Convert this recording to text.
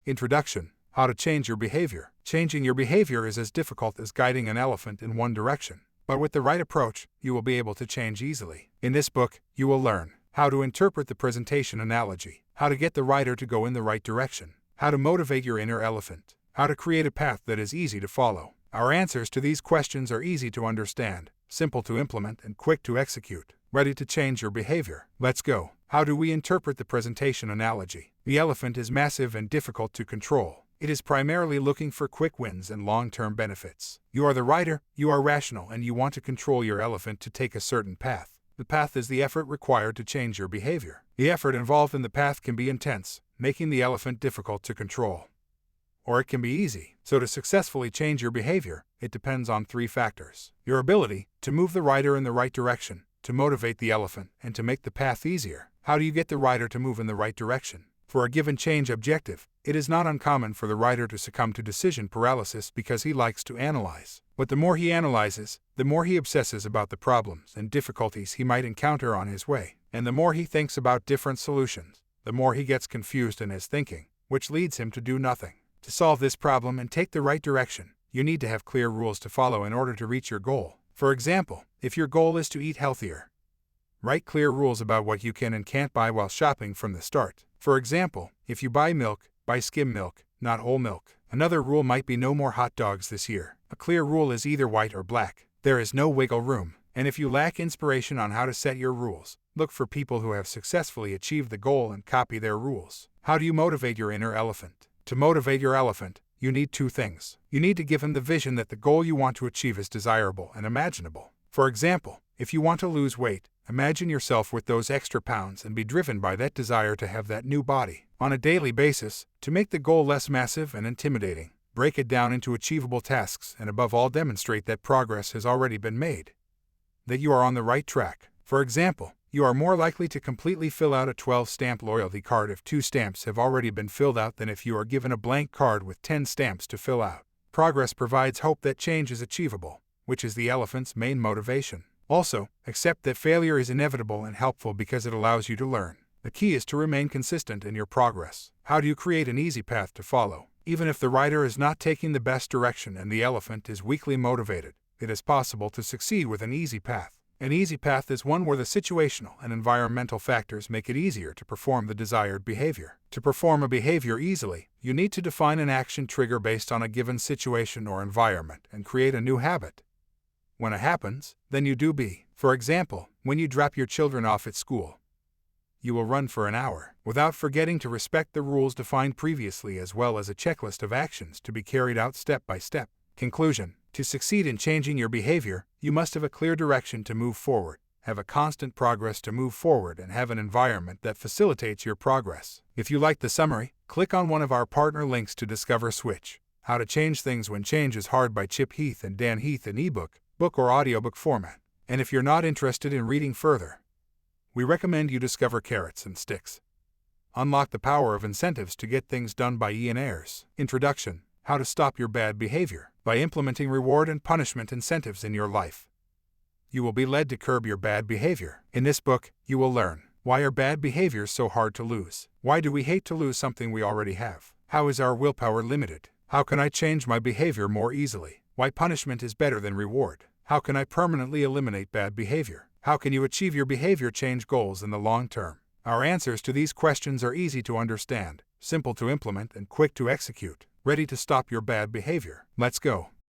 Introduction: How to change your behavior. Changing your behavior is as difficult as guiding an elephant in one direction. But with the right approach, you will be able to change easily. In this book, you will learn how to interpret the presentation analogy, how to get the rider to go in the right direction, how to motivate your inner elephant, how to create a path that is easy to follow. Our answers to these questions are easy to understand, simple to implement, and quick to execute. Ready to change your behavior? Let's go. How do we interpret the presentation analogy? The elephant is massive and difficult to control. It is primarily looking for quick wins and long-term benefits. You are the rider, you are rational, and you want to control your elephant to take a certain path. The path is the effort required to change your behavior. The effort involved in the path can be intense, making the elephant difficult to control. Or it can be easy. So to successfully change your behavior, it depends on 3 factors: your ability to move the rider in the right direction, to motivate the elephant, and to make the path easier. How do you get the rider to move in the right direction? For a given change objective, it is not uncommon for the rider to succumb to decision paralysis because he likes to analyze. But the more he analyzes, the more he obsesses about the problems and difficulties he might encounter on his way. And the more he thinks about different solutions, the more he gets confused in his thinking, which leads him to do nothing. To solve this problem and take the right direction, you need to have clear rules to follow in order to reach your goal. For example, if your goal is to eat healthier, write clear rules about what you can and can't buy while shopping from the start. For example, if you buy milk, buy skim milk, not whole milk. Another rule might be no more hot dogs this year. A clear rule is either white or black. There is no wiggle room. And if you lack inspiration on how to set your rules, look for people who have successfully achieved the goal and copy their rules. How do you motivate your inner elephant? To motivate your elephant, you need 2 things. You need to give him the vision that the goal you want to achieve is desirable and imaginable. For example, if you want to lose weight, imagine yourself with those extra pounds and be driven by that desire to have that new body. On a daily basis, to make the goal less massive and intimidating, break it down into achievable tasks and above all demonstrate that progress has already been made. That you are on the right track. For example, you are more likely to completely fill out a 12-stamp loyalty card if 2 stamps have already been filled out than if you are given a blank card with 10 stamps to fill out. Progress provides hope that change is achievable, which is the elephant's main motivation. Also, accept that failure is inevitable and helpful because it allows you to learn. The key is to remain consistent in your progress. How do you create an easy path to follow? Even if the rider is not taking the best direction and the elephant is weakly motivated, it is possible to succeed with an easy path. An easy path is one where the situational and environmental factors make it easier to perform the desired behavior. To perform a behavior easily, you need to define an action trigger based on a given situation or environment and create a new habit. When it happens, then you do be. For example, when you drop your children off at school, you will run for an hour, without forgetting to respect the rules defined previously as well as a checklist of actions to be carried out step by step. Conclusion: To succeed in changing your behavior, you must have a clear direction to move forward, have a constant progress to move forward, and have an environment that facilitates your progress. If you like the summary, click on one of our partner links to discover Switch: How to Change Things When Change is Hard by Chip Heath and Dan Heath in ebook, book or audiobook format. And if you're not interested in reading further, we recommend you discover Carrots and Sticks: Unlock the Power of Incentives to Get Things Done by Ian Ayres. Introduction: How to Stop Your Bad Behavior. By implementing reward and punishment incentives in your life, you will be led to curb your bad behavior. In this book, you will learn: why are bad behaviors so hard to lose? Why do we hate to lose something we already have? How is our willpower limited? How can I change my behavior more easily? Why punishment is better than reward? How can I permanently eliminate bad behavior? How can you achieve your behavior change goals in the long term? Our answers to these questions are easy to understand, simple to implement, and quick to execute. Ready to stop your bad behavior? Let's go.